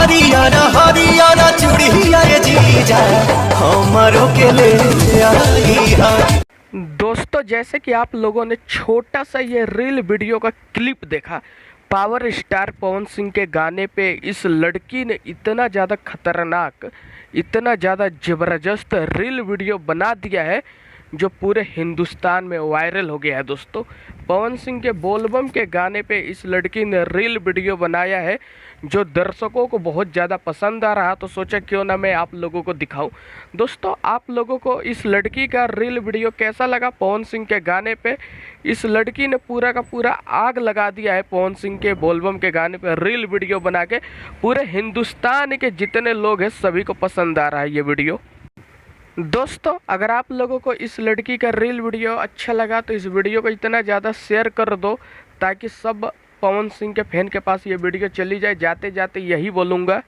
हरियाणा हरियाणा चूड़िया ये जीजा हमारो के ले आई हा। दोस्तों, जैसे कि आप लोगों ने छोटा सा ये रील वीडियो का क्लिप देखा, पावर स्टार पवन सिंह के गाने पे इस लड़की ने इतना ज़्यादा खतरनाक, इतना ज़्यादा ज़बरदस्त रील वीडियो बना दिया है जो पूरे हिंदुस्तान में वायरल हो गया है। दोस्तों, पवन सिंह के बोलबम के गाने पे इस लड़की ने रील वीडियो बनाया है जो दर्शकों को बहुत ज़्यादा पसंद आ रहा, तो सोचा क्यों ना मैं आप लोगों को दिखाऊं। दोस्तों, आप लोगों को इस लड़की का रील वीडियो कैसा लगा? पवन सिंह के गाने पे इस लड़की ने पूरा का पूरा आग लगा दिया है। पवन सिंह के बोलबम के गाने पे रील वीडियो बना के पूरे हिंदुस्तान के जितने लोग हैं सभी को पसंद आ रहा है ये वीडियो। दोस्तों, अगर आप लोगों को इस लड़की का रील वीडियो अच्छा लगा तो इस वीडियो को इतना ज़्यादा शेयर कर दो ताकि सब पवन सिंह के फैन के पास ये वीडियो चली जाए। जाते जाते यही बोलूँगा